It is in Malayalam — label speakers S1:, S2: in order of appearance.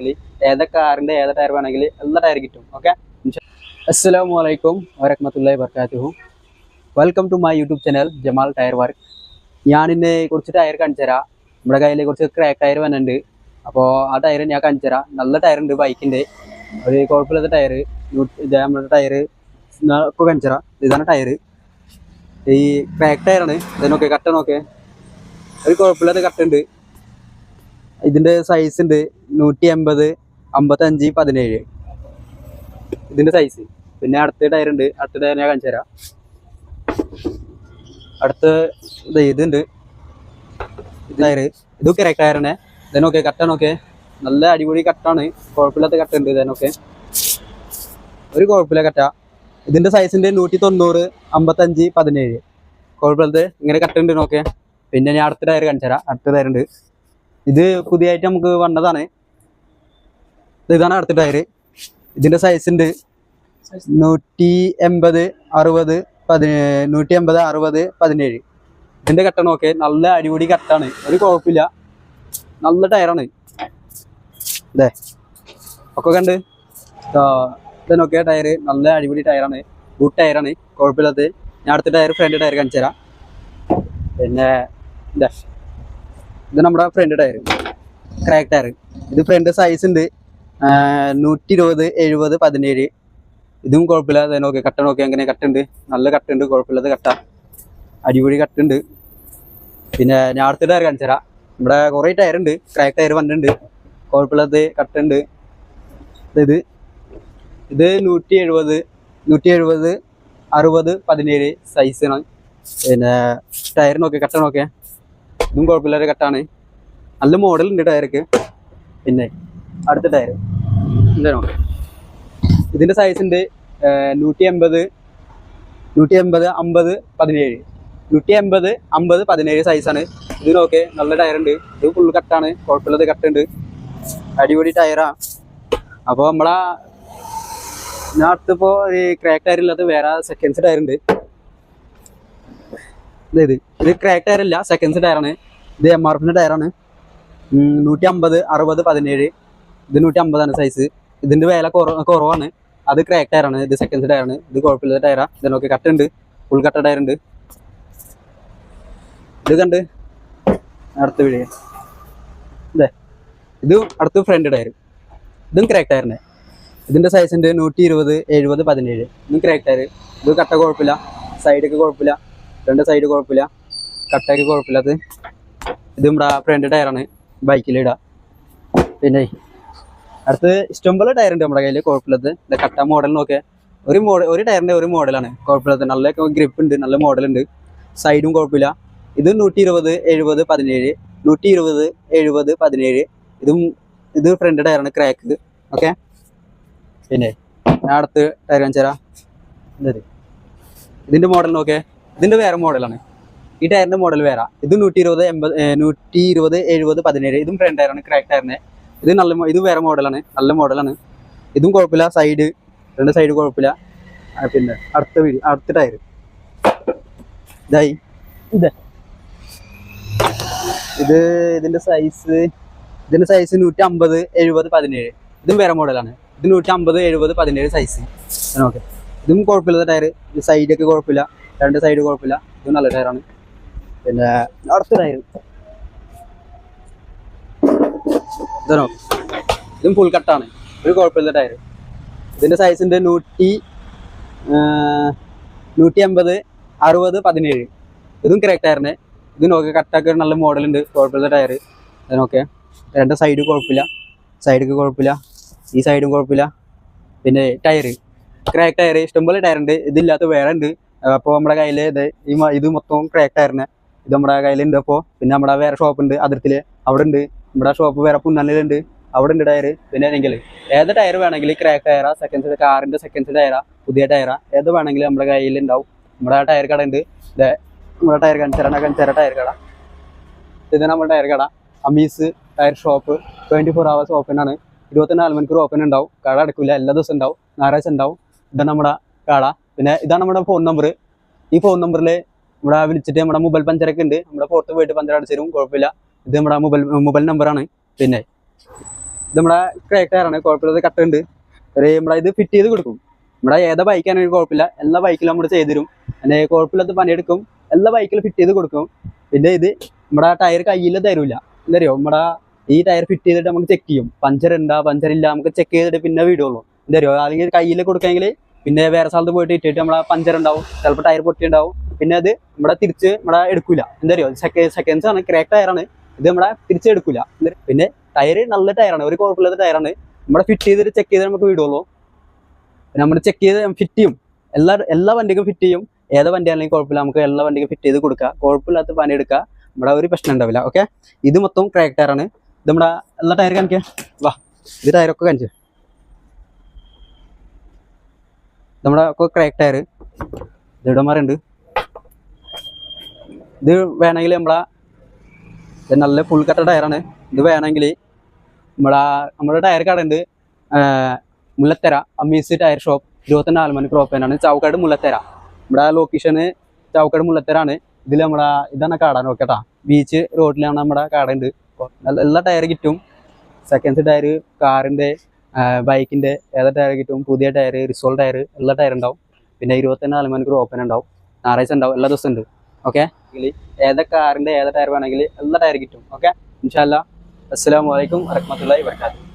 S1: ഏതാ കാറിന്റെ ഏതാ ടയർ വേണമെങ്കിൽ എല്ലാ ടയർ കിട്ടും. ഓക്കെ, അസ്സലാമു അലൈക്കും വറഹ്മത്തുള്ളാഹി വബറകാതുഹു. Welcome to my YouTube channel Jamal tyre work. ഞാനിന്ന് കുറച്ച് ടയർ കാണിച്ചു തരാം. നമ്മുടെ കയ്യിൽ കുറച്ച് ക്രാക്ക് ടയർ വന്നിട്ടുണ്ട്. അപ്പോൾ ആ ടയർ ഞാൻ കാണിച്ചു തരാം. നല്ല ടയർ ഉണ്ട് ബൈക്കിന്റെ, ഒരു കുഴപ്പമില്ലാത്ത ടയർ. നമ്മുടെ ടയർ ഇപ്പോൾ കാണിച്ചു തരാം. ഇതാണ് ടയർ, ഈ ക്രാക്ക് ടയറാണ്. ഇതിനൊക്കെ കട്ട നോക്കെ, ഒരു കുഴപ്പമില്ലാത്ത കട്ടുണ്ട്. ഇതിന്റെ സൈസ് ഉണ്ട് 180, 55, 17 ഇതിന്റെ സൈസ്. പിന്നെ അടുത്ത ടയർ ഉണ്ട്, അടുത്ത ടയർ ഞാൻ കാണിച്ചു തരാം. അടുത്ത ഇതുണ്ട് ടയർ, ഇത് കറക്റ്റ് ടയറാണ്. ഇതിനൊക്കെ കട്ട നോക്കെ, നല്ല അടിപൊളി കട്ടാണ്, കുഴപ്പമില്ലാത്ത കട്ട ഉണ്ട്. ഇതിനൊക്കെ ഒരു കുഴപ്പമില്ല കട്ട. ഇതിന്റെ സൈസ് ഉണ്ട് 190, 55, 17 കുഴപ്പമില്ലാത്ത ഇങ്ങനെ കട്ട ഉണ്ട് നോക്കെ. പിന്നെ ഞാൻ അടുത്ത ടയർ കാണിച്ചു തരാം. അടുത്ത ടയർ ഉണ്ട്, ഇത് പുതിയതായിട്ട് നമുക്ക് വന്നതാണ്. ഇതാണ് അടുത്ത ടയർ. ഇതിന്റെ സൈസ് ഉണ്ട് 180, 60, 17 ഇതിന്റെ കട്ട നോക്കെ, നല്ല അടിപൊളി കട്ടാണ്, ഒരു കുഴപ്പമില്ല, നല്ല ടയറാണ്. ഇതേ ഒക്കെ കണ്ട് ഇതിനൊക്കെ ടയർ നല്ല അടിപൊളി ടയറാണ്, ഗുഡ് ടയറാണ്, കുഴപ്പമില്ലാത്ത. ഞാൻ അടുത്ത ടയർ ഫ്രണ്ട് ടയർ കാണിച്ചു തരാം. പിന്നെ ഇതാ, ഇത് നമ്മുടെ ഫ്രണ്ട് ടയർ, ക്രാക്ക് ടയർ. ഇത് ഫ്രണ്ട് സൈസ് ഉണ്ട് 120, 70, 17 ഇതും കുഴപ്പമില്ല. അത് നോക്കി കട്ട നോക്കി, അങ്ങനെ കട്ടുണ്ട്, നല്ല കട്ടുണ്ട്, കുഴപ്പമില്ലാത്ത കട്ട, അടിപൊളി കട്ടുണ്ട്. പിന്നെ ഞാൻ അടുത്ത ടയർ കാണിച്ചു തരാം. ഇവിടെ കുറേ ടയർ ഉണ്ട്, ക്രാക്ക് ടയർ വന്നിട്ടുണ്ട്, കുഴപ്പമില്ലാത്ത കട്ടുണ്ട്. ഇത് 170, 60, 17 സൈസാണ്. പിന്നെ ടയർ നോക്കി കട്ട നോക്കിയ, ഇതും കുഴപ്പമില്ലാത്ത കട്ടാണ്, നല്ല മോഡൽ ഉണ്ട് ടയർക്ക്. പിന്നെ അടുത്ത ടയർ എന്താണോ, ഇതിന്റെ സൈസ് ഉണ്ട് 180, 50, 17 180, 50, 17 സൈസാണ്. ഇത് നോക്കെ, നല്ല ടയർ ഉണ്ട്, ഇത് ഫുൾ കട്ടാണ്, കുഴപ്പമില്ലാത്ത കട്ടുണ്ട്, അടിപൊളി ടയറാ. അപ്പോൾ നമ്മളാ ഞാൻ അടുത്തിപ്പോ ഈ ക്രാക്ക് ടയർ ഇല്ലാത്ത വേറെ സെക്കൻഡ്സ് ടയർ ഉണ്ട്. ഇത് ക്രാക്ക് ടയർ അല്ല, സെക്കൻഡ്സ് ടയറാണ്. ഇത് MRF ടയറാണ്. 150, 60, 17 ഇത് 150 സൈസ്. ഇതിന്റെ വില കുറവാണ്, അത് ക്രാക്ക് ടയറാണ്. ഇത് സെക്കൻഡ്സ് ടയറാണ്, ഇത് കുഴപ്പമില്ലാത്ത ടയറാ. ഇതിനൊക്കെ കട്ടുണ്ട്, ഫുൾ കട്ട ടയർ ഉണ്ട്. ഇത് കണ്ട് അടുത്ത വീഡിയോ ഇത് അടുത്ത ഫ്രണ്ട് ടയർ, ഇതും ക്രാക്ക് ടയറിന്റെ. ഇതിന്റെ സൈസ് ഉണ്ട് 120, 70, 17 ഇതും ക്രാക്ക് ടയർ. ഇത് കട്ട കുഴപ്പമില്ല, സൈഡൊക്കെ കുഴപ്പമില്ല, രണ്ട് സൈഡ് കുഴപ്പമില്ല, കട്ടയൊക്കെ കുഴപ്പമില്ലാത്ത. ഇത് നമ്മുടെ ഫ്രണ്ട് ടയറാണ്, ബൈക്കിലിടാം. പിന്നെ അടുത്ത് ഇഷ്ടംപോലെ ടയർ ഉണ്ട് നമ്മുടെ കയ്യിൽ, കുഴപ്പമില്ലാത്ത. കട്ട മോഡൽ നോക്കിയാൽ ഒരു ടയറിന്റെ ഒരു മോഡലാണ്, കുഴപ്പമില്ലാത്ത, നല്ല ഗ്രിപ്പ് ഉണ്ട്, നല്ല മോഡലുണ്ട്, സൈഡും കുഴപ്പമില്ല. ഇത് 120, 70, 17 120, 70, 17 ഇത് ഫ്രണ്ട് ടയറാണ്, ക്രാക്ക്. ഓക്കെ, പിന്നെ ഞാൻ അടുത്ത് ടയർ കാണിച്ചു തരാം. ഇതിന്റെ മോഡൽ നോക്കിയാൽ, ഇതിന്റെ വേറെ മോഡലാണ്, ഈ ടയറിന്റെ മോഡൽ വേറെ. ഇത് 120, 70, 17 ഇതും ഫ്രണ്ട് ടയറാണ്, ക്രാക്ക് ടയറിന്റെ. ഇത് വേറെ മോഡലാണ്, നല്ല മോഡലാണ്, ഇതും കുഴപ്പമില്ല, സൈഡ് രണ്ട് സൈഡ് കുഴപ്പമില്ല. പിന്നെ അടുത്ത ടയർ ഇതായി. ഇതിന്റെ സൈസ് 150, 70, 17 ഇതും വേറെ മോഡലാണ്. ഇത് 150, 70, 17 സൈസ്. ഓക്കെ, ഇതും കുഴപ്പമില്ലാത്ത ടയർ, സൈഡൊക്കെ കുഴപ്പമില്ല, രണ്ട് സൈഡ് കുഴപ്പമില്ല, ഇതും നല്ല ടയറാണ്. പിന്നെ അടുത്ത ടയർ ഇതാണോ, ഇതും ഫുൾ കട്ടാണ്, ഒരു കുഴപ്പമില്ല ടയർ. ഇതിന്റെ സൈസ് ഉണ്ട് 180, 60, 17 ഇതും ക്രാക്ക് ടയറിന്. ഇത് നോക്കി കട്ടൊക്കെ നല്ല മോഡലുണ്ട്, കുഴപ്പമില്ല ടയർ. ഇതിനൊക്കെ രണ്ട് സൈഡ് കുഴപ്പമില്ല, സൈഡൊക്കെ കുഴപ്പമില്ല, ഈ സൈഡും കുഴപ്പമില്ല. പിന്നെ ടയർ ക്രാക്ക് ടയർ ഇഷ്ടംപോലെ ടയർ ഉണ്ട്, ഇതില്ലാത്ത വേറെ ഉണ്ട്. അപ്പോൾ നമ്മുടെ കയ്യിൽ ഇത് മൊത്തം ക്രാക്ക് ടയറിന് ഇത് നമ്മുടെ കയ്യിലുണ്ട്. അപ്പോൾ പിന്നെ നമ്മുടെ വേറെ ഷോപ്പ് ഉണ്ട് അതിർത്തിയിൽ, അവിടെ ഉണ്ട്. നമ്മുടെ ഷോപ്പ് വേറെ പുന്നല്ലുണ്ട്, അവിടെ ഉണ്ട് ടയർ. പിന്നെ അല്ലെങ്കിൽ ഏത് ടയർ വേണമെങ്കിൽ, ക്രാക്ക് ടയറാ, സെക്കൻഡ്സ് കാറിന്റെ സെക്കൻഡ്സ് ടയറാ, പുതിയ ടയറാ, ഏത് വേണമെങ്കിലും നമ്മുടെ കയ്യിൽ ഉണ്ടാവും. നമ്മുടെ ടയർ കട ഉണ്ട്, നമ്മുടെ ടയർ കഞ്ചര ടയർ കട. ഇത് നമ്മുടെ ടയർ കട, അമീസ് ടയർ ഷോപ്പ് 24 hours ഓപ്പൺ ആണ്, 24 മണിക്കൂർ ഓപ്പൺ ഉണ്ടാവും. കട അടക്കില്ല, എല്ലാ ദിവസവും ഉണ്ടാവും, ഞായറാഴ്ച ഉണ്ടാവും. ഇതാണ് നമ്മുടെ കട. പിന്നെ ഇതാണ് നമ്മുടെ ഫോൺ നമ്പർ. ഈ ഫോൺ നമ്പറിൽ ഇവിടെ വിളിച്ചിട്ട് നമ്മുടെ മൊബൈൽ പഞ്ചറൊക്കെ ഉണ്ട്, നമ്മുടെ പുറത്ത് പോയിട്ട് പഞ്ചർ അടിച്ചു തരും, കുഴപ്പമില്ല. ഇത് നമ്മുടെ മൊബൈൽ നമ്പറാണ്. പിന്നെ ഇത് നമ്മുടെ ക്രാക്ക് ടയറാണ്, കുഴപ്പമില്ലാതെ കട്ടുണ്ട്. ഒരു നമ്മളെ ഇത് ഫിറ്റ് ചെയ്ത് കൊടുക്കും. നമ്മുടെ ഏതാ ബൈക്കാണെങ്കിൽ കുഴപ്പമില്ല, എല്ലാ ബൈക്കിലും നമ്മൾ ചെയ്ത് തരും. പിന്നെ കുഴപ്പമില്ലാത്ത പണിയെടുക്കും, എല്ലാ ബൈക്കിലും ഫിറ്റ് ചെയ്ത് കൊടുക്കും. പിന്നെ ഇത് നമ്മുടെ ടയർ കയ്യിൽ തരൂല, എന്താ അറിയോ, നമ്മുടെ ഈ ടയർ ഫിറ്റ് ചെയ്തിട്ട് നമുക്ക് ചെക്ക് ചെയ്യും, പഞ്ചർ ഉണ്ടാ പഞ്ചർ ഇല്ല നമുക്ക് ചെക്ക് ചെയ്തിട്ട് പിന്നെ വിടുള്ളൂ. എന്താ അറിയോ, അല്ലെങ്കിൽ കയ്യിൽ കൊടുക്കുകയെങ്കിൽ പിന്നെ വേറെ സ്ഥലത്ത് പോയിട്ട് ഇട്ടിട്ട് നമ്മളെ പഞ്ചർ ഉണ്ടാവും, ചിലപ്പോൾ ടയർ പൊട്ടി ഉണ്ടാവും. പിന്നെ അത് നമ്മുടെ തിരിച്ച് നമ്മുടെ എടുക്കൂല. എന്താ അറിയോ, സെക്കൻഡ്സ് ആണ്, ക്രാക്ക് ടയറാണ്, ഇത് നമ്മളെ തിരിച്ചെടുക്കൂല. പിന്നെ ടയർ നല്ല ടയറാണ്, ഒരു കുഴപ്പമില്ലാത്ത ടയറാണ്. നമ്മുടെ ഫിറ്റ് ചെയ്തിട്ട് ചെക്ക് ചെയ്ത് നമുക്ക് വിടുള്ളൂ. നമ്മൾ ചെക്ക് ചെയ്ത് ഫിറ്റ് ചെയ്യും, എല്ലാ വണ്ടിക്കും ഫിറ്റ് ചെയ്യും. ഏത് വണ്ടി ആണെങ്കിലും കുഴപ്പമില്ല, നമുക്ക് എല്ലാ വണ്ടിക്കും ഫിറ്റ് ചെയ്ത് കൊടുക്കുക, കുഴപ്പമില്ലാത്ത പണി എടുക്കുക, നമ്മുടെ ഒരു പ്രശ്നം ഉണ്ടാവില്ല. ഓക്കെ, ഇത് മൊത്തം ക്രാക്ക് ടയറാണ്. ഇത് നമ്മുടെ എല്ലാ ടയർ കാണിക്കുക, വാ, ഇത് ടയറൊക്കെ കാണിച്ചു. നമ്മുടെ ഒക്കെ ക്രാക്ക് ടയർ ഇടമാറുണ്ട്. ഇത് വേണമെങ്കിൽ ഇത് നല്ല ഫുൾ കട്ട ടയറാണ്. ഇത് വേണമെങ്കിൽ നമ്മുടെ ടയർ കട ഉണ്ട്, മുല്ലത്തര അമ്മീസ് ടയർ ഷോപ്പ്, 24 ആൽമണിക്ക് ഓപ്പനാണ്, ചാവക്കാട് മുല്ലത്തര. നമ്മുടെ ലൊക്കേഷന് ചാവക്കാട് മുല്ലത്തരാണ്. ഇതിൽ ഇതാണ് കട, നോക്കട്ടാ, ബീച്ച് റോഡിലാണ് നമ്മുടെ കട ഉണ്ട്. എല്ലാ ടയർ കിട്ടും, സെക്കൻഡ്സ് ടയർ, കാറിൻ്റെ, ബൈക്കിൻ്റെ ഏതാ ടയർ കിട്ടും, പുതിയ ടയർ, റിസോൾ ടയർ, എല്ലാ ടയർ ഉണ്ടാവും. പിന്നെ 24 ആൽമണിക്ക് ഓപ്പൺ ഉണ്ടാവും, ഞായറാഴ്ച ഉണ്ടാവും, എല്ലാ ദിവസവും ഉണ്ട്. ഓക്കെ, ഏതാ കാറിൻ്റെ ഏതാ ടയർ വേണമെങ്കിൽ എല്ലാ ടയർ കിട്ടും. ഓക്കെ, ഇൻഷാ അല്ലാ. അസ്സലാമു അലൈക്കും വറഹ്മത്തുള്ളാഹി വബറകാതുഹു.